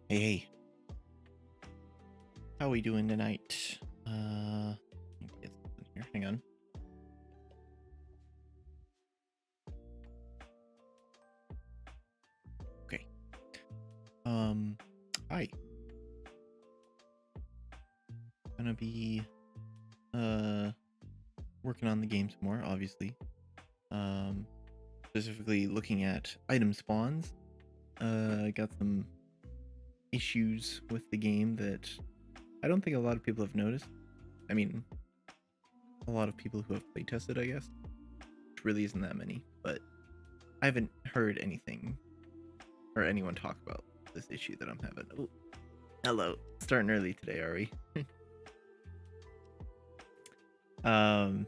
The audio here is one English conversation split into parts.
Hey, hey, how are we doing tonight? Let me get something here. Hang on. Okay. Um, Hi. Gonna be working on the game some more, obviously. Um, Specifically looking at item spawns. Got some issues with the game that I don't think a lot of people have noticed. I mean, a lot of people who have playtested, I guess. Which really isn't that many, but I haven't heard anything or anyone talk about this issue that I'm having. Oh, hello. Starting early today, are we? um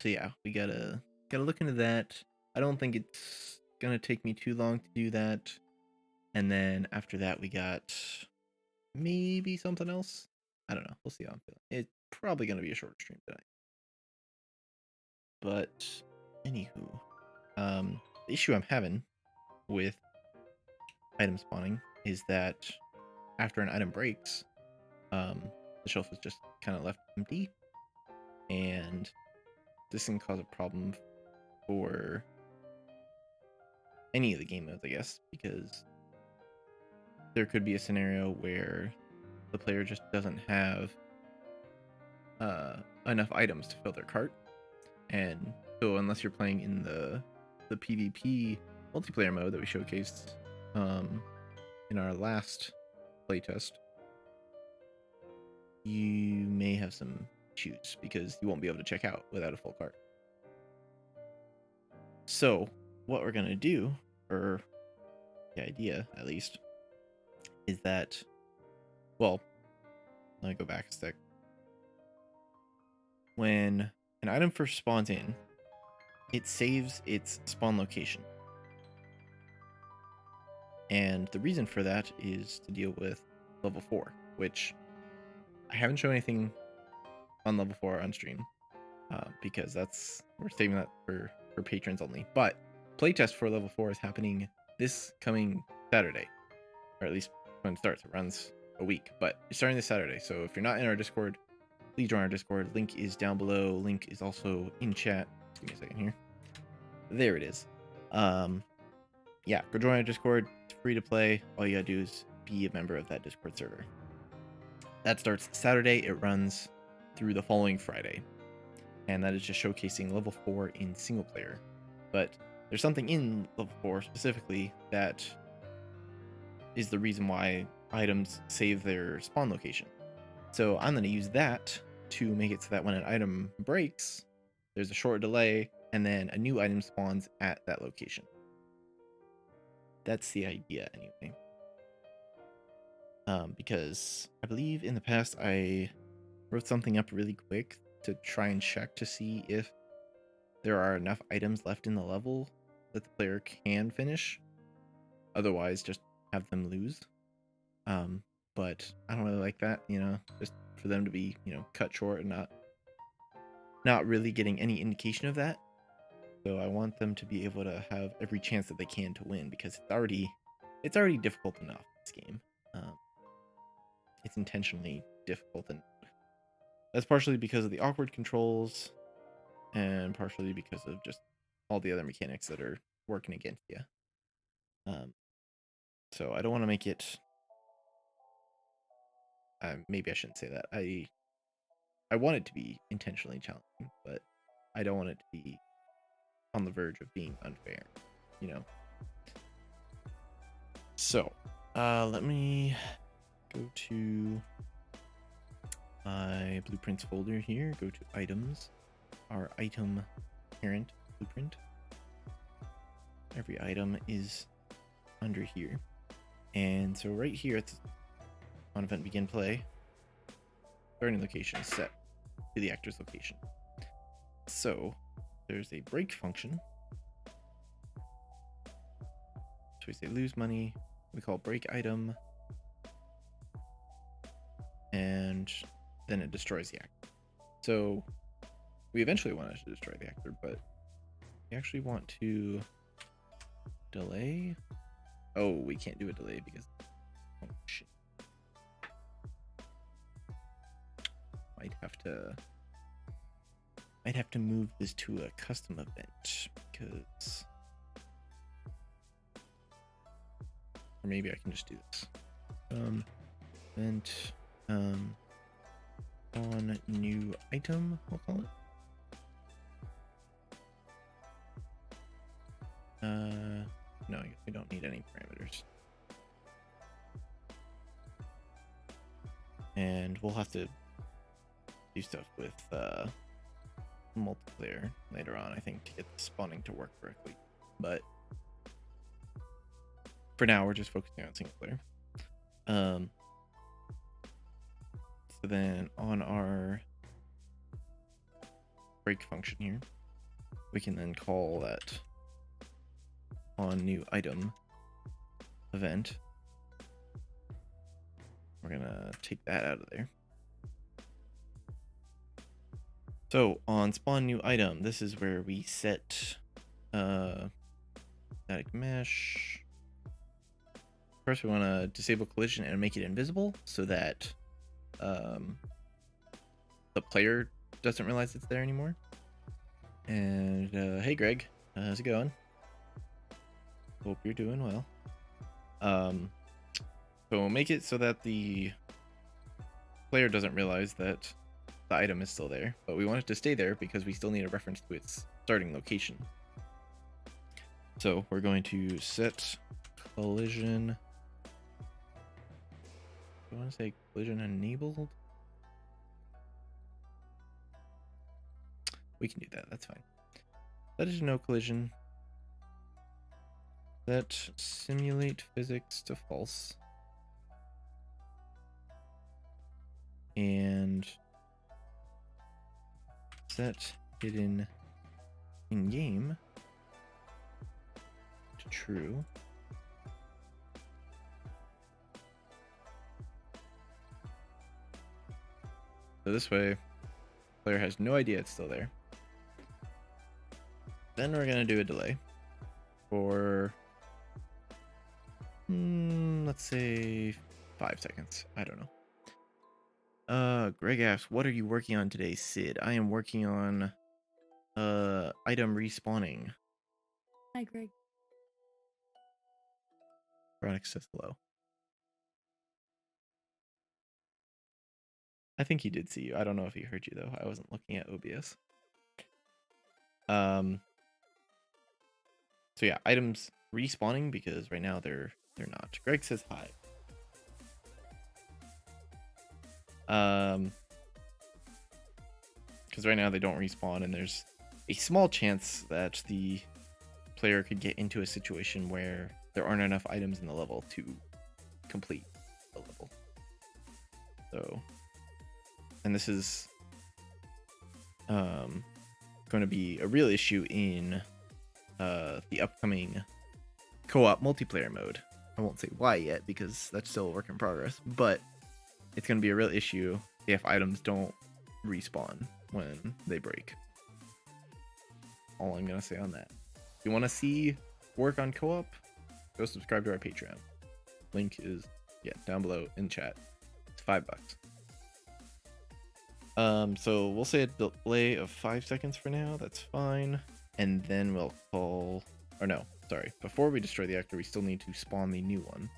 so yeah, we gotta look into that. I don't think it's gonna take me too long to do that. And then after that we got maybe something else. I don't know. We'll see how I'm feeling. It's probably gonna be a short stream tonight. But anywho, the issue I'm having with item spawning is that after an item breaks, the shelf is just kind of left empty, and this can cause a problem for any of the game modes, I guess, because there could be a scenario where the player just doesn't have enough items to fill their cart, and so unless you're playing in the PvP multiplayer mode that we showcased in our last playtest, you may have some issues because you won't be able to check out without a full cart. So what we're gonna do, or the idea at least, is that, well, let me go back a sec. When an item first spawns in, it saves its spawn location. And the reason for that is to deal with level 4, which I haven't shown anything on level 4 on stream, because we're saving that for patrons only. But playtest for level 4 is happening this coming Saturday, or at least when it starts. It runs a week, but it's starting this Saturday. So if you're not in our Discord, please join our Discord. Link is down below. Link is also in chat. Just give me a second here. There it is. Yeah, go join our Discord. It's free to play. All you gotta do is be a member of that Discord server. That starts Saturday. It runs through the following Friday, and that is just showcasing level 4 in single player. But there's something in level 4 specifically that is the reason why items save their spawn location. So I'm going to use that to make it so that when an item breaks, there's a short delay, and then a new item spawns at that location. That's the idea anyway. Because I believe in the past I wrote something up really quick to try and check to see if there are enough items left in the level that the player can finish. Otherwise, just have them lose. But I don't really like that, just for them to be, cut short and not really getting any indication of that. So I want them to be able to have every chance that they can to win, because it's already difficult enough, this game. It's intentionally difficult, and that's partially because of the awkward controls and partially because of just all the other mechanics that are working against you. So I don't want to make it. Maybe I shouldn't say that. I want it to be intentionally challenging, but I don't want it to be on the verge of being unfair, you know. So, let me go to my blueprints folder here. Go to items, our item parent blueprint. Every item is under here, and so right here it's on event begin play. Starting location is set to the actor's location. So there's a break function. So we say lose money. We call break item, and then it destroys the actor. So we eventually want it to destroy the actor, but we actually want to delay. Oh, we can't do a delay because oh shit. Might have to move this to a custom event because, or maybe I can just do this. Event on new item, we'll call it. No, we don't need any parameters. And we'll have to do stuff with multiplayer later on, I think, to get the spawning to work correctly. But for now, we're just focusing on single player. So then on our break function here, we can then call that on new item event. We're gonna take that out of there. So on spawn new item, this is where we set static mesh. First, we want to disable collision and make it invisible so that the player doesn't realize it's there anymore. And hey Greg, how's it going? Hope you're doing well. So we'll make it so that the player doesn't realize that the item is still there, but we want it to stay there because we still need a reference to its starting location. So we're going to set collision. I want to say collision enabled. We can do that. That's fine. That is no collision. Set simulate physics to false. And set hidden in game to true. So this way, player has no idea it's still there. Then we're gonna do a delay for let's say 5 seconds. I don't know. Greg asks, what are you working on today, Sid? I am working on item respawning. Hi, Greg. Veronica says hello. I think he did see you. I don't know if he heard you though. I wasn't looking at OBS. So yeah, items respawning because right now they're not. Greg says hi. Because right now they don't respawn, and there's a small chance that the player could get into a situation where there aren't enough items in the level to complete the level. So, and this is going to be a real issue in the upcoming co-op multiplayer mode. I won't say why yet because that's still a work in progress, but it's going to be a real issue if items don't respawn when they break. All I'm going to say on that. If you want to see work on co-op, go subscribe to our Patreon. Link is down below in chat. It's $5. So we'll say a delay of 5 seconds for now. That's fine. And then we'll call, or no, sorry. Before we destroy the actor, we still need to spawn the new one.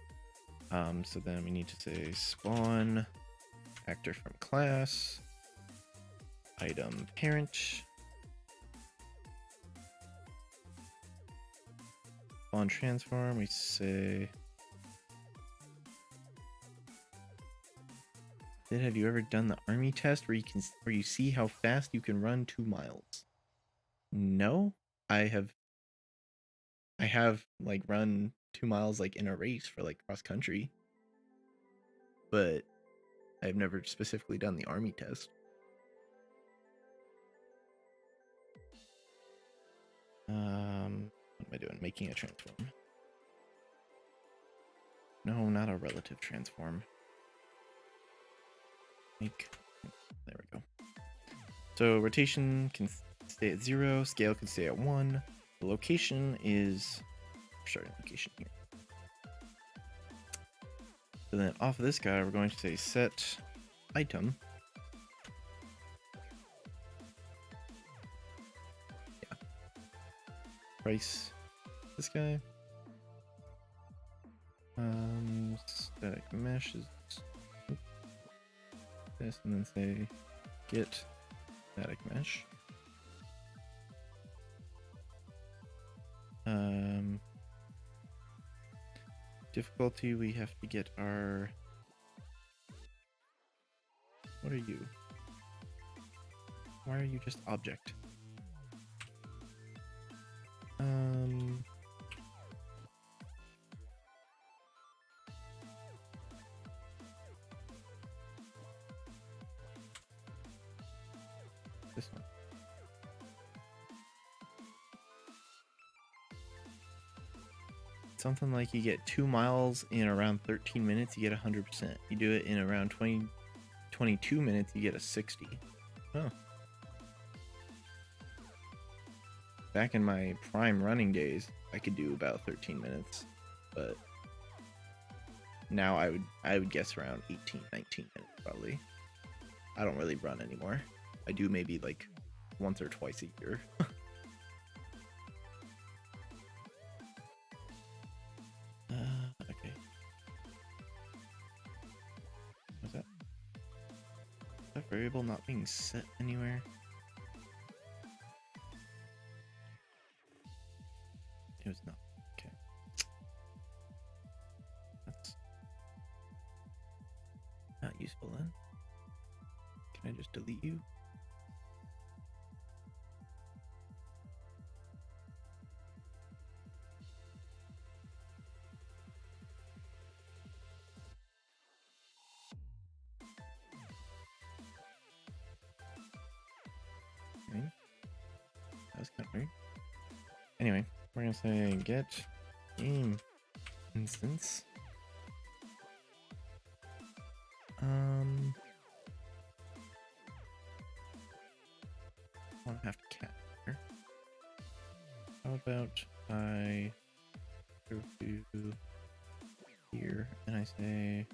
So then we need to say spawn actor from class, item parent, spawn transform. We say, have you ever done the army test where you see how fast you can run 2 miles? No, I have like run 2 miles like in a race for like cross country, but I've never specifically done the army test. What am I doing? Making a transform. No, not a relative transform. There we go. So rotation can stay at 0, scale can stay at 1. The location is starting location here. So then off of this guy, we're going to say set item. Yeah. Price this guy. Static mesh is this, and then say get static mesh. Difficulty, we have to get our, what are you? Why are you just object? This one. Something like you get 2 miles in around 13 minutes, you get 100%. You do it in around 22 minutes, you get a 60. Oh. Back in my prime running days, I could do about 13 minutes, but now I would guess around 18, 19 minutes probably. I don't really run anymore. I do maybe like once or twice a year. Okay. What's that? Is that variable not being set anywhere? It was not. Okay. That's not useful then. Can I just delete you? Okay. That was kind of weird. Anyway, we're gonna say get game instance. I want to have to cat here. How about I go to here and I say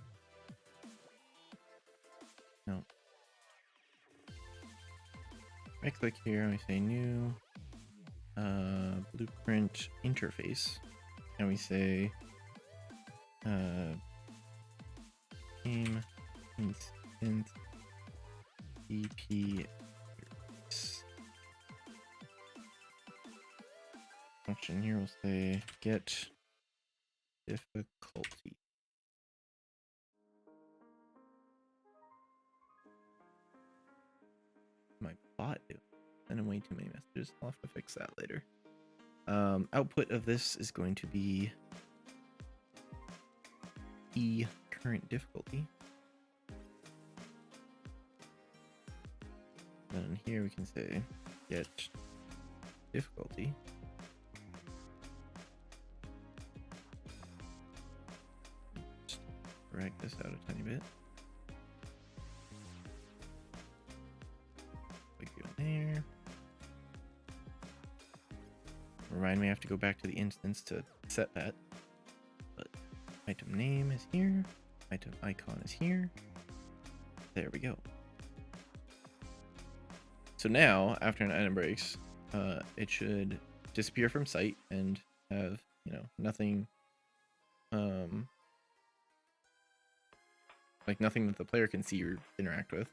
no. Right click here and we say new blueprint interface, and we say game instance EP function. Here we'll say get difficulty. My bot is sending way too many messages. I'll have to fix that later. Output of this is going to be current difficulty. Then here we can say get difficulty. Just drag this out a tiny bit. Like there. Remind me I have to go back to the instance to set that. But item name is here. Item icon is here. There we go. So now, after an item breaks, it should disappear from sight and have, nothing, like nothing that the player can see or interact with.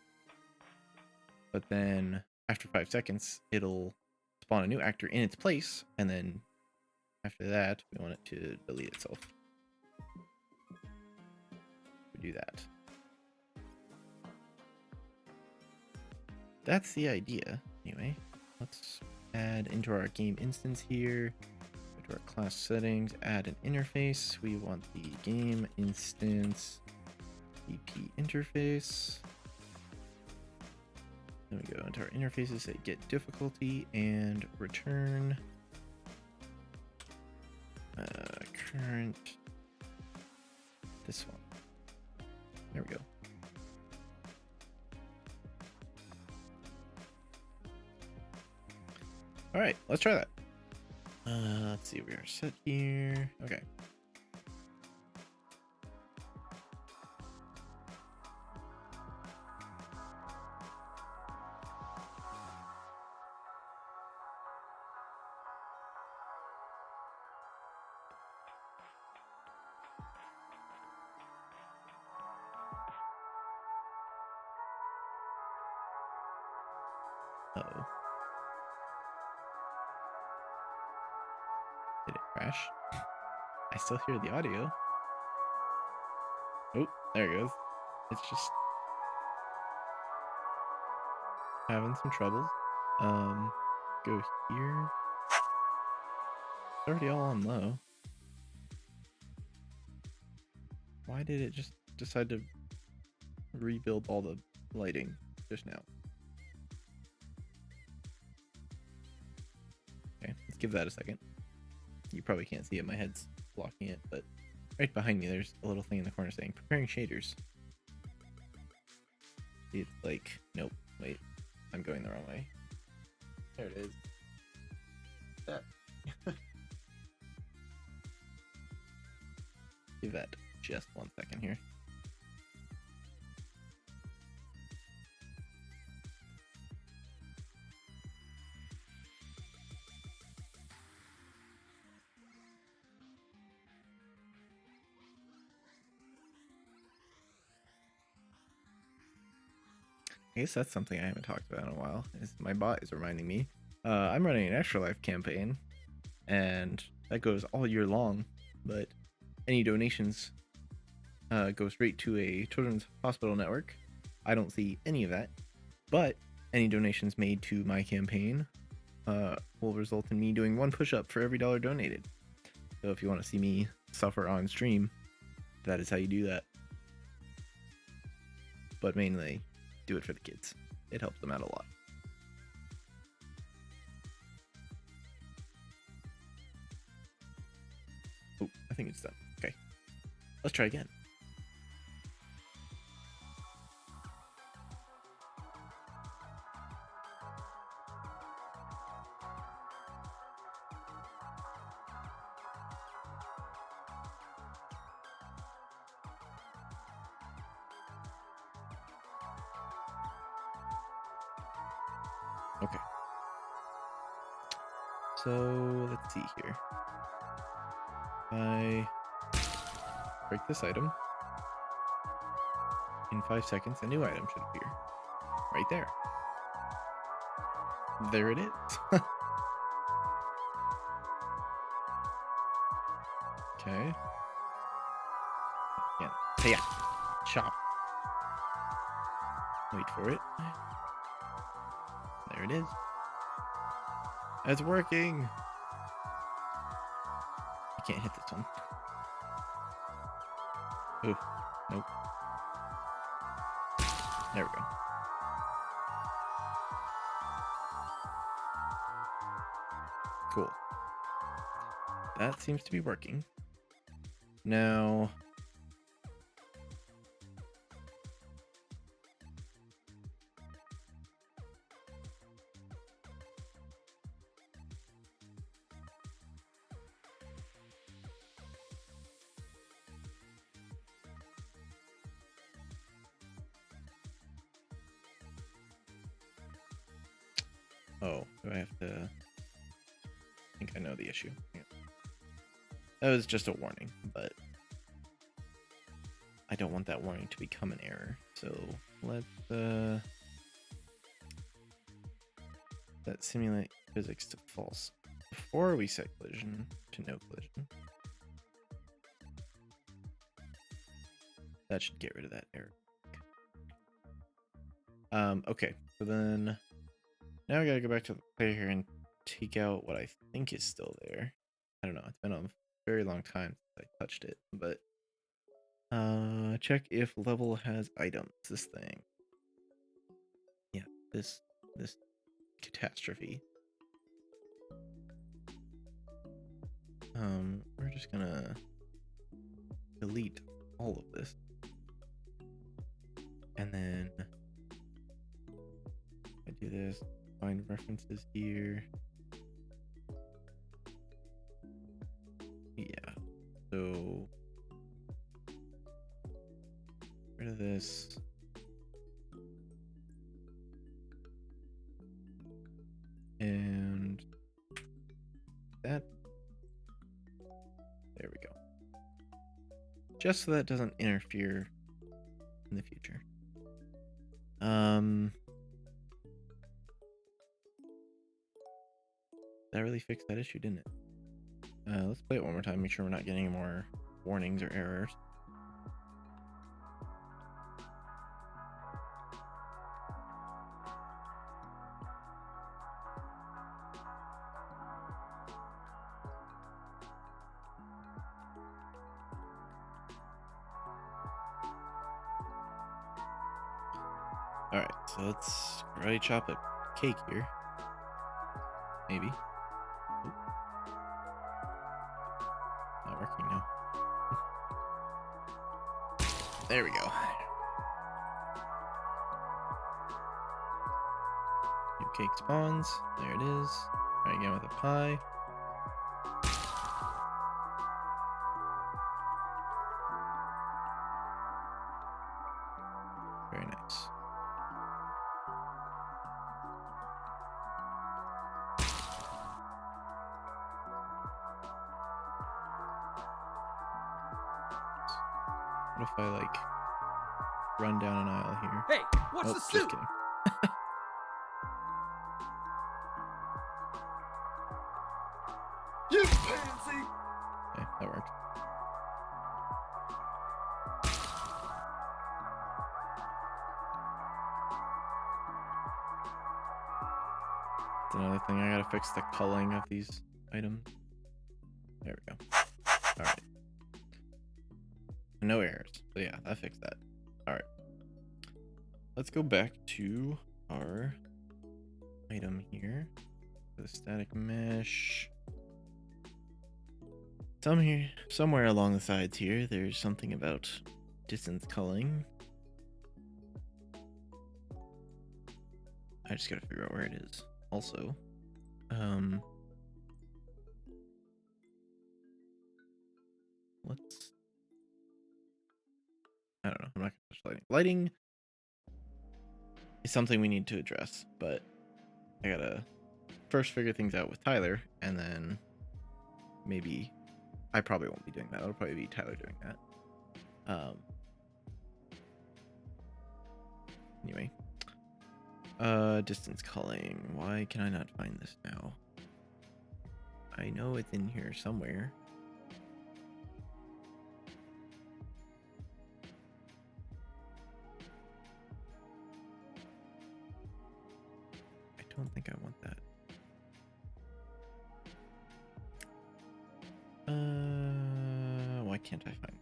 But then after 5 seconds, it'll spawn a new actor in its place, and then after that, we want it to delete itself. We do that. That's the idea. Anyway, let's add into our game instance here. Go to our class settings, add an interface. We want the game instance EP interface. Then we go into our interfaces, say get difficulty, and return current, this one. There we go. All right, let's try that. Let's see, we are set here. Okay. Uh-oh. Did it crash? I still hear the audio. Oh, there it goes. It's just having some troubles. Go here. It's already all on low. Why did it just decide to rebuild all the lighting just now? Okay, let's give that a second. You probably can't see it, my head's blocking it, but right behind me there's a little thing in the corner saying preparing shaders. It's like, nope, wait, I'm going the wrong way. There it is. That. Give that just 1 second here. I guess that's something I haven't talked about in a while. Is my bot is reminding me. I'm running an Extra Life campaign, and that goes all year long. But any donations go straight to a children's hospital network. I don't see any of that. But any donations made to my campaign will result in me doing 1 push-up for every $1 donated. So if you want to see me suffer on stream, that is how you do that. But mainly, do it for the kids. It helps them out a lot. Oh, I think it's done. Okay. Let's try again. Okay. So let's see here. I break this item. In 5 seconds, a new item should appear. Right there. There it is. Okay. Again. Hey, chop. Wait for it. There it is. It's working. I can't hit this one. Oh, nope. There we go. Cool. That seems to be working. Now... Oh, do I have to... I think I know the issue. Yeah. That was just a warning, but I don't want that warning to become an error. So let's set simulate physics to false before we set collision to no collision. That should get rid of that error. Okay, so then now I gotta go back to the player here and take out what I think is still there. I don't know, it's been a very long time since I touched it, but check if level has items. This thing. Yeah, this catastrophe. We're just gonna delete all of this. And then I do this, find references here. Yeah, so rid of this. And that. There we go. Just so that doesn't interfere in the future. that really fixed that issue, didn't it? Let's play it one more time, make sure we're not getting any more warnings or errors. Alright, so let's karate chop a cake here. Maybe. Oop. Not working now. There we go. New cake spawns. There it is. Try again with a pie. Very nice. What if I like run down an aisle here? Hey, what's Oh, the just suit? kidding. You pansy! Okay, that worked. That's another thing, I gotta fix the culling of these items. There we go. Alright. No errors. So yeah, that fixed that. Alright. Let's go back to our item here. The static mesh. Somewhere along the sides here, there's something about distance culling. I just gotta figure out where it is. Also, let's. I don't know. I'm not gonna touch lighting. Lighting is something we need to address, but I gotta first figure things out with Tyler, and then maybe I probably won't be doing that. It'll probably be Tyler doing that. Anyway, distance culling. Why can I not find this now? I know it's in here somewhere. I don't think I want that. Why can't I find it?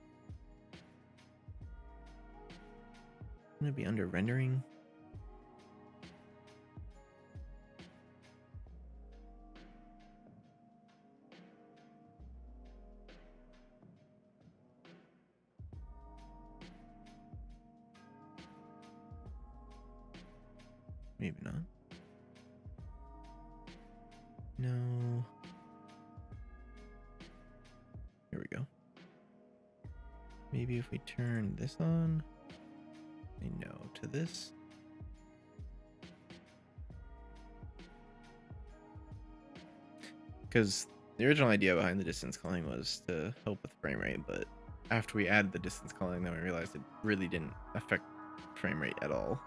Gonna be under rendering. Maybe not. No. Here we go. Maybe if we turn this on. Say no to this. Because the original idea behind the distance culling was to help with frame rate, but after we added the distance culling, then we realized it really didn't affect frame rate at all.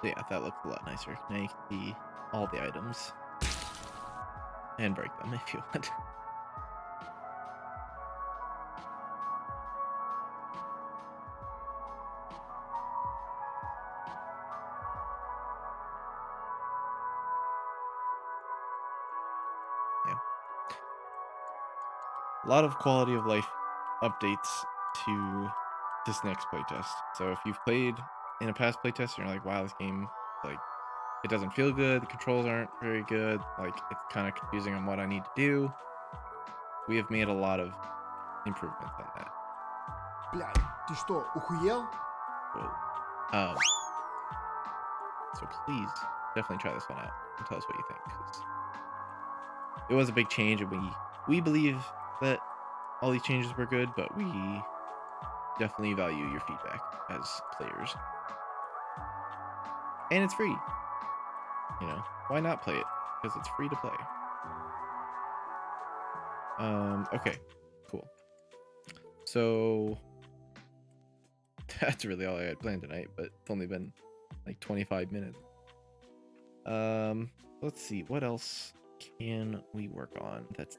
So yeah, that looks a lot nicer. Now you can see all the items and break them if you want. Yeah. A lot of quality of life updates to this next playtest. So if you've played in a past playtest and you're like, wow, this game, like, it doesn't feel good, the controls aren't very good, like, it's kind of confusing on what I need to do, we have made a lot of improvements on that. Блядь, ты что, охуел? Whoa. So please, definitely try this one out and tell us what you think, 'cause it was a big change, and we believe that all these changes were good, but we definitely value your feedback as players. And it's free. You know, why not play it? Because it's free to play. Okay, cool. So that's really all I had planned tonight, but it's only been like 25 minutes. Let's see, what else can we work on that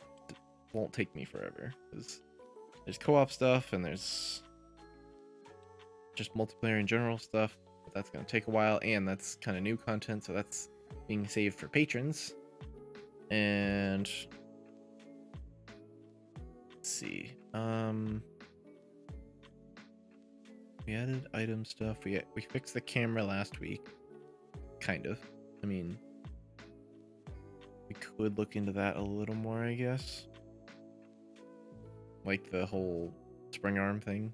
won't take me forever? Because there's co-op stuff and there's just multiplayer in general stuff, but that's gonna take a while, and that's kind of new content, so that's being saved for patrons. And let's see, we added item stuff. We fixed the camera last week, kind of. I mean, we could look into that a little more, I guess. Like the whole spring arm thing.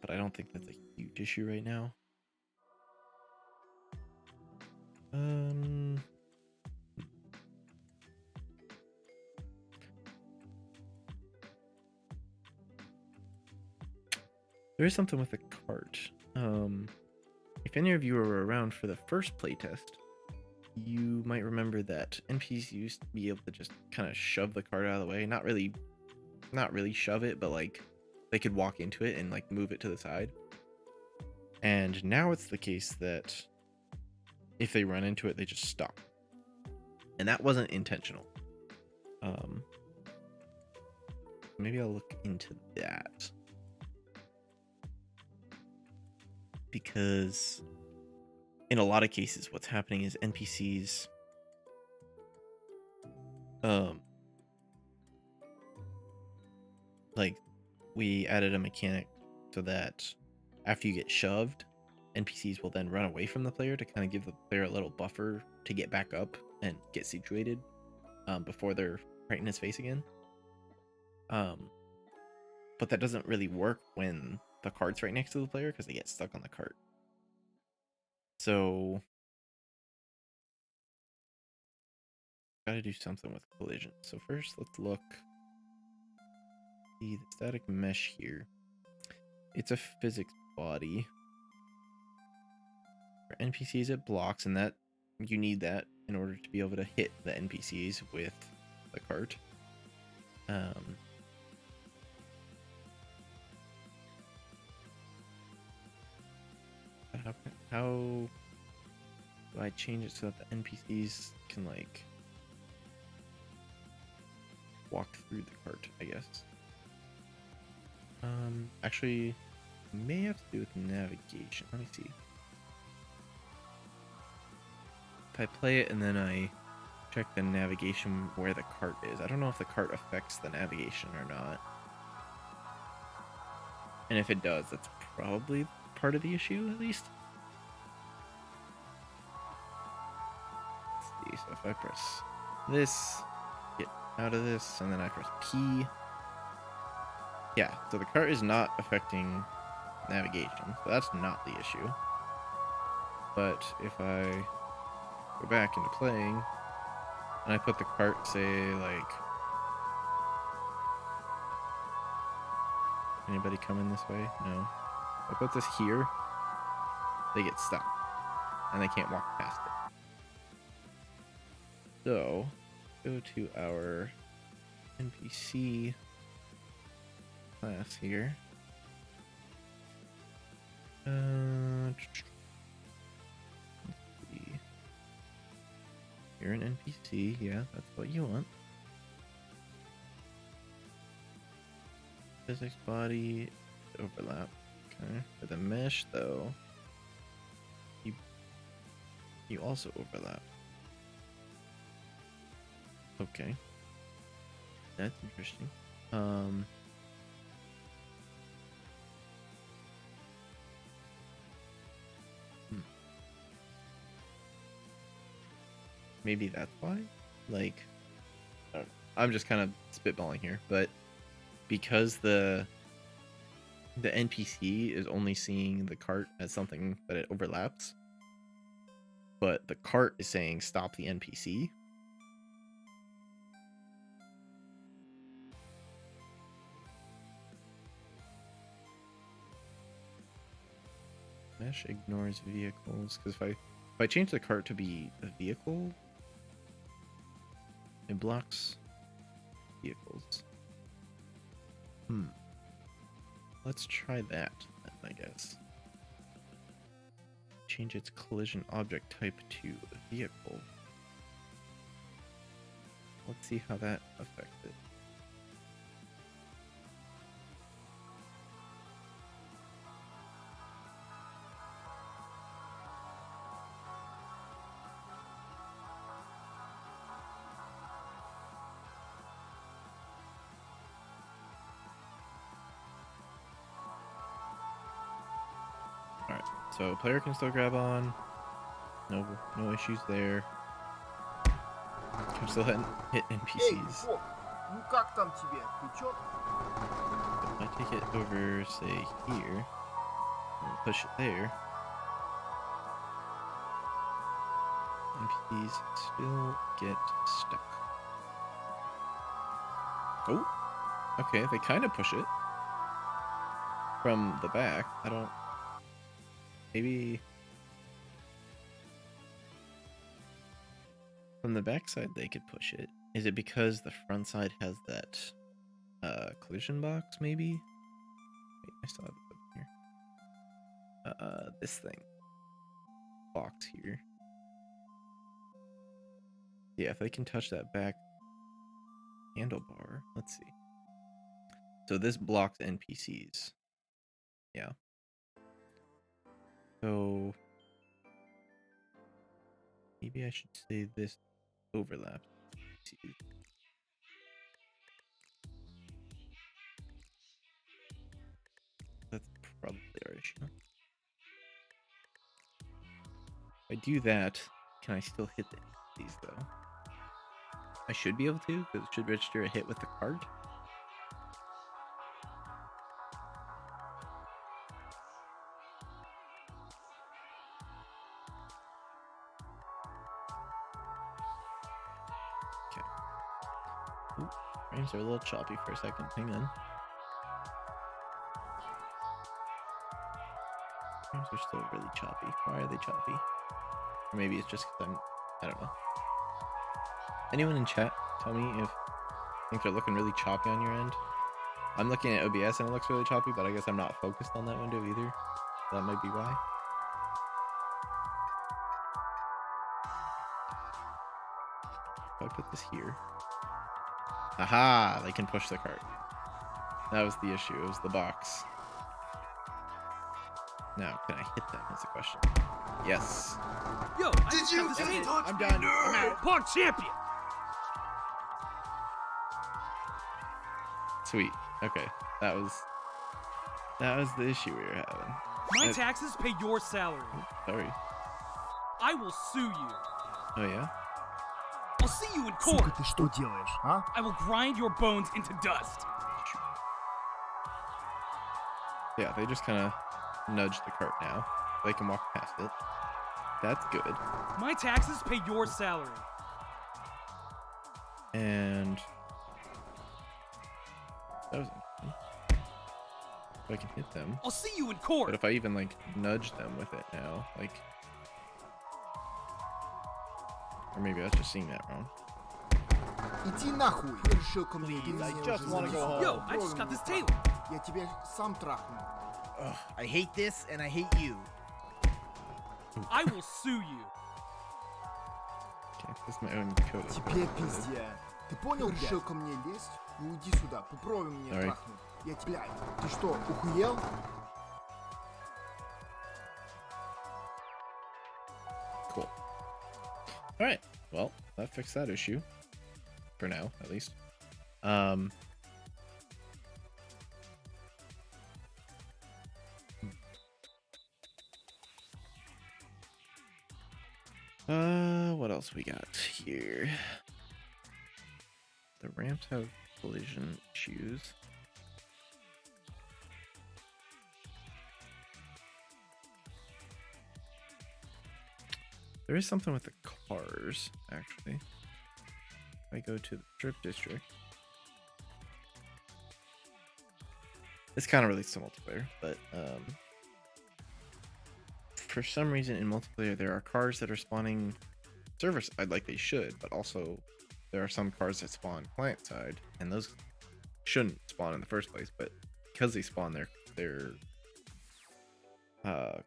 But I don't think that's a huge issue right now. There is something with the cart. If any of you were around for the first playtest, you might remember that NPCs used to be able to just kind of shove the cart out of the way. Not really shove it, but like they could walk into it and like move it to the side. And now it's the case that if they run into it, they just stop. And that wasn't intentional. Maybe I'll look into that. Because in a lot of cases, what's happening is NPCs like we added a mechanic so that after you get shoved, NPCs will then run away from the player to kind of give the player a little buffer to get back up and get situated before they're right in his face again. But that doesn't really work when the cart's right next to the player because they get stuck on the cart. So gotta do something with collision. So first let's look. See the static mesh here. It's a physics body. For NPCs it blocks, and that you need that in order to be able to hit the NPCs with the cart. How do I change it so that the NPCs can like walk through the cart, I guess? Actually, may have to do with navigation. Let me see. If I play it and then I check the navigation where the cart is, I don't know if the cart affects the navigation or not. And if it does, that's probably part of the issue, at least. Let's see, so if I press this, get out of this, and then I press P. Yeah, so the cart is not affecting navigation, so that's not the issue. But if I go back into playing, and I put the cart, say, like... Anybody coming this way? No. If I put this here, they get stuck, and they can't walk past it. So, go to our NPC class here. Let's see. You're an NPC, yeah, that's what you want. Physics body overlap. Okay. For the mesh though, you also overlap. Okay. That's interesting. Maybe that's why? Like, I don't know. I'm just kind of spitballing here, but because the NPC is only seeing the cart as something that it overlaps, but the cart is saying stop the NPC. Mesh ignores vehicles, because if I change the cart to be a vehicle, It blocks vehicles. Let's try that, then, I guess. Change its collision object type to vehicle. Let's see how that affects it. Alright, so player can still grab on. No issues there. Can still hit Эй, NPCs. Бог, ну как там тебе? Крючок? If I take it over, say, here, and push it there, NPCs still get stuck. Oh, okay, they kind of push it from the back. I don't. Maybe from the back side they could push it. Is it because the front side has that collision box? Maybe. Wait, I still have it up here. This thing box here. Yeah, if they can touch that back handlebar, let's see. So this blocks NPCs. Yeah. So maybe I should say this overlaps NPCs. That's probably our issue. If I do that, can I still hit these though? I should be able to, because it should register a hit with the card. Okay. Ooh, frames are a little choppy for a second. Hang on. Frames are still really choppy. Why are they choppy? Or maybe it's just because I don't know. Anyone in chat, tell me if you think they're looking really choppy on your end. I'm looking at OBS and it looks really choppy, but I guess I'm not focused on that window either. That might be why. If I put this here. Aha! They can push the cart. That was the issue. It was the box. Now, can I hit them is the question. Yes. Yo, Did you this just in. touch I'm me, done. nerd? I'm out. Pog champion. Sweet. Okay. That was the issue we were having. My Uh, taxes pay your salary. Sorry. I will sue you. Oh yeah? I'll see you in Сука, court. ты что делаешь, а? I will grind your bones into dust. Yeah, they just kind of nudge the cart now. They can walk past it. That's good. My taxes pay your salary. And that was interesting. If I can hit them. I'll see you in But court. if I even like nudge them with it now, like, or maybe I was just seeing that wrong. Иди нахуй. Ты решил ко мне. Ты Please, I меня just уже wanna go занесла. home. Yo, I just got this table. Я тебя сам трахну. Ugh, I hate this and I hate you. I will sue you. Okay, this is my own code. Тебе пиздец. Ты понял, решил ко мне лезть? Ну иди сюда, попробуй меня Давай. трахнуть. Я тебя... Блядь, ты что, ухуел? Cool. All right. Well, that fixed that issue. For now, at least. What else we got here? The ramps have collision issues. There is something with the cars, actually. If I go to the strip district. This kind of relates to multiplayer, but for some reason in multiplayer there are cars that are spawning server side like they should, but also there are some cars that spawn client side, and those shouldn't spawn in the first place, but because they spawn, their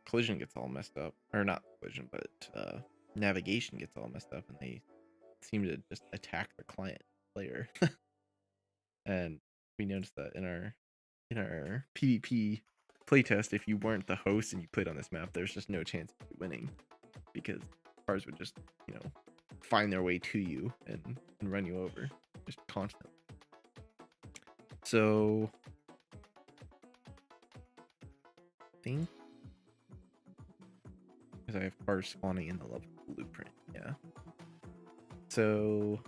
collision gets all messed up, or not collision, but navigation gets all messed up, and they seem to just attack the client player. And we noticed that in our PvP playtest, if you weren't the host and you played on this map, there's just no chance of you winning, because cars would just, find their way to you and run you over just constantly. So I think because I have cars spawning in the level blueprint, yeah. So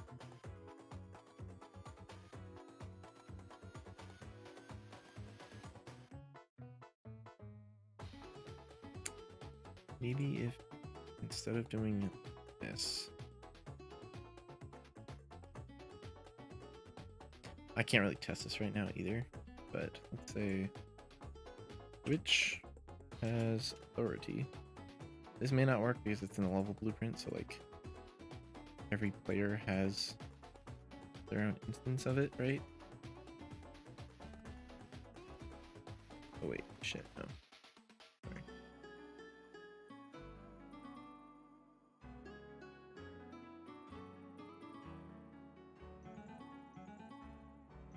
maybe if instead of doing this, I can't really test this right now either, but let's say which has authority. This may not work because it's in the level blueprint, so like every player has their own instance of it, right? Oh wait, shit, no. Sorry.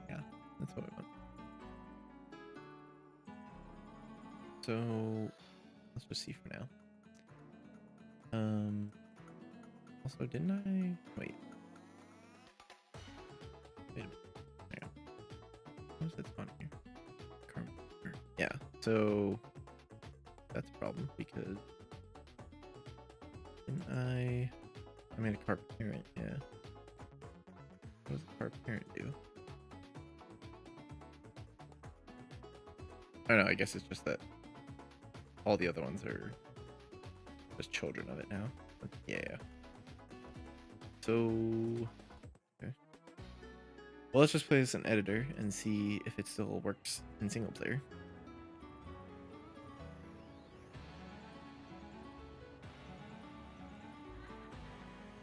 Yeah, that's what I want. So let's just see for now. Also, didn't I wait? Wait a minute. Hang on. What is it on here? Yeah, so that's a problem because didn't I made a car parent, yeah. What does the car parent do? I don't know, I guess it's just that all the other ones are just children of it now. But yeah. So okay. Well, let's just play this in editor and see if it still works in single player.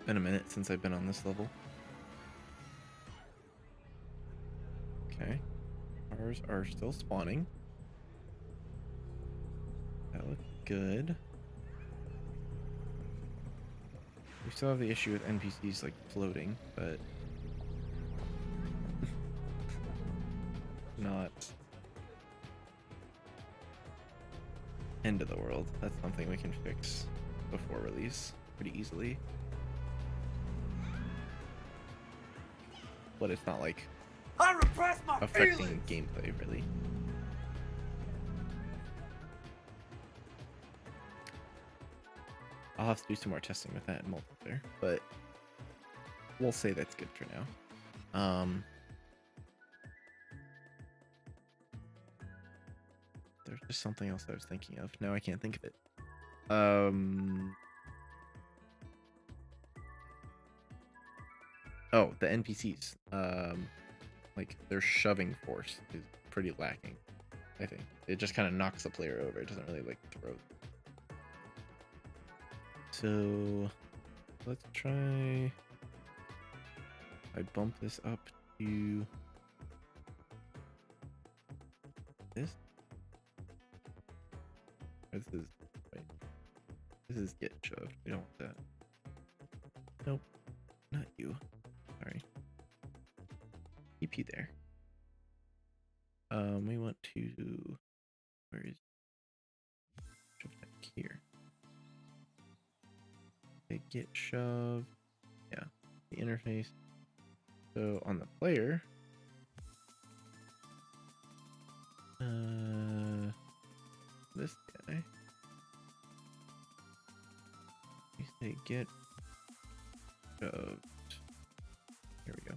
Been a minute since I've been on this level. Okay. Cars are still spawning. That looks good. We still have the issue with NPCs like floating, but not end of the world. That's something we can fix before release pretty easily. But it's not like affecting gameplay really. I'll have to do some more testing with that in multiplayer, but we'll say that's good for now. There's just something else I was thinking of. Now I can't think of it. Oh, the NPCs. Like their shoving force is pretty lacking, I think. It just kind of knocks the player over. It doesn't really like throw. So let's try. I bump this up to this. This is wait. This is get shoved. We don't want that. Nope, not you. Sorry. Keep you there. We want to. Where is? Shove that here. They get shoved. Yeah, the interface. So on the player, this guy, we say get shoved. Here we go.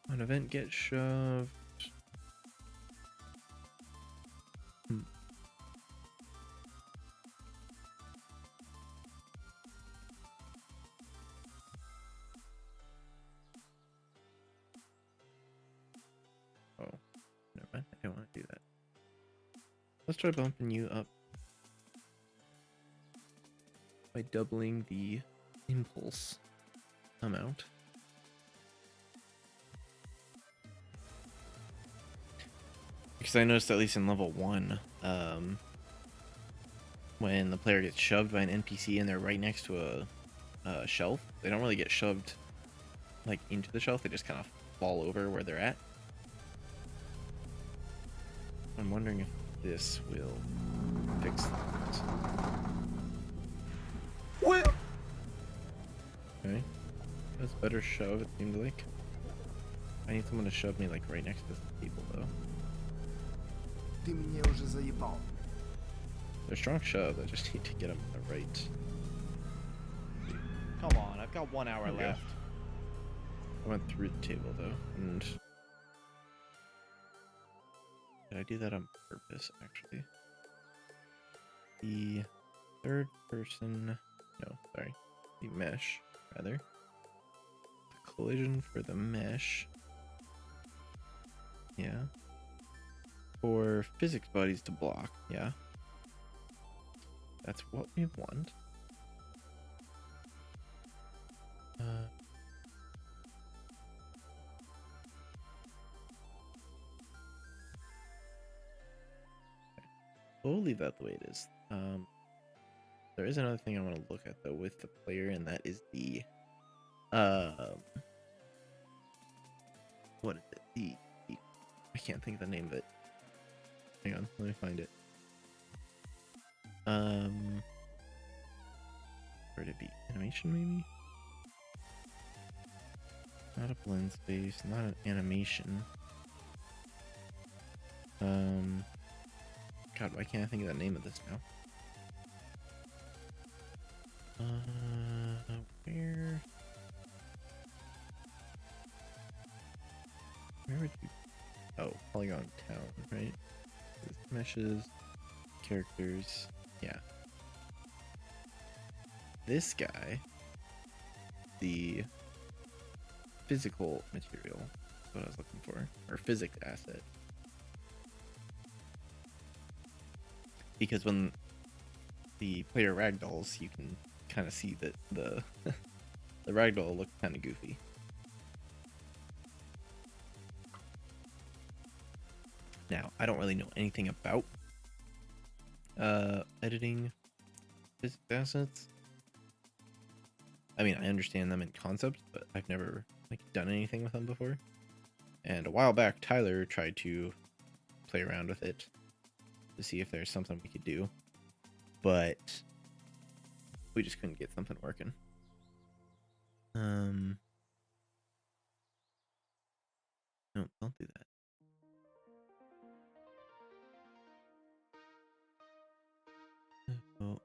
On event get shoved. Oh, never mind. I don't want to do that. Let's try bumping you up by doubling the impulse amount. Because I noticed, at least in level 1, when the player gets shoved by an NPC and they're right next to a shelf, they don't really get shoved like into the shelf, they just kind of fall over where they're at. I'm wondering if this will fix that. Well, okay, that's better shove, it seemed like. I need someone to shove me like right next to the table though. Ты мне уже заебал. They're strong shove, I just need to get them the right. Come on, I've got 1 hour There we go. left. I went through the table though, and did I do that on purpose actually? The third person, no, sorry, the mesh rather. The collision for the mesh, yeah. For physics bodies to block, yeah. That's what we want. We'll leave that the way it is. There is another thing I want to look at though with the player, and that is the what is it? The I can't think of the name of it. Hang on, let me find it. Where'd it be? Animation maybe? Not a blend space, not an animation. God, why can't I think of the name of this now? Where would you? Oh, Polygon Town, right? With meshes, characters, yeah. This guy, the physical material, is what I was looking for, or physics asset. Because when the player ragdolls, you can kind of see that the the ragdoll looks kind of goofy. Now, I don't really know anything about editing physics assets. I mean, I understand them in concept, but I've never like done anything with them before. And a while back, Tyler tried to play around with it to see if there's something we could do, but we just couldn't get something working. No, don't do that. Oh,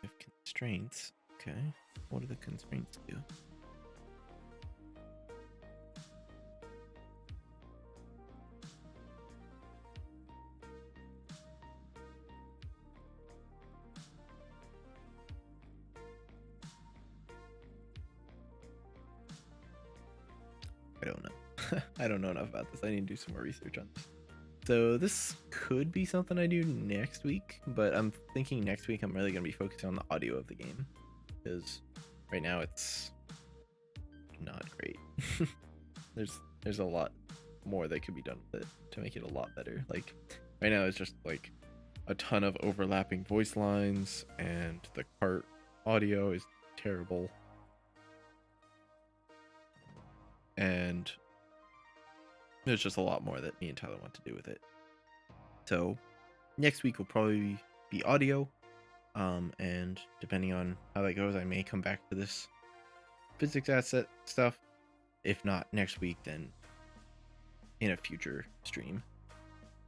we have constraints. Okay, what do the constraints do? I don't know. I don't know enough about this. I need to do some more research on this. So this could be something I do next week, but I'm thinking next week I'm really going to be focusing on the audio of the game, because right now it's not great. There's a lot more that could be done with it to make it a lot better. Like right now it's just like a ton of overlapping voice lines, and the cart audio is terrible. And there's just a lot more that me and Tyler want to do with it. So next week will probably be audio. And depending on how that goes, I may come back to this physics asset stuff. If not next week, then in a future stream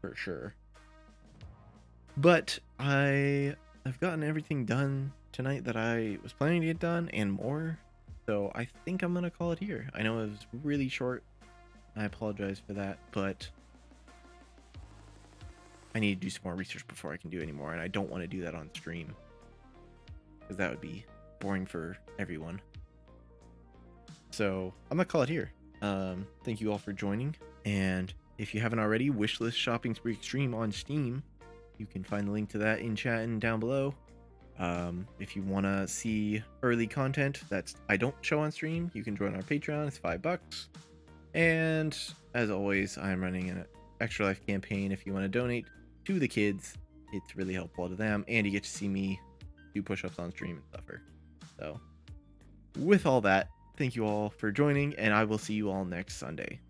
for sure. But I've gotten everything done tonight that I was planning to get done and more. So I think I'm gonna call it here. I know it was really short. I apologize for that, but I need to do some more research before I can do any more, and I don't want to do that on stream, because that would be boring for everyone. So I'm gonna call it here. Thank you all for joining, and if you haven't already, Wishlist Shopping Spree Extreme on Steam. You can find the link to that in chat and down below. If you want to see early content that's I don't show on stream, you can join our Patreon. It's $5. And as always, I'm running an Extra Life campaign. If you want to donate to the kids, it's really helpful to them, and you get to see me do push-ups on stream and suffer. So with all that, thank you all for joining, and I will see you all next Sunday.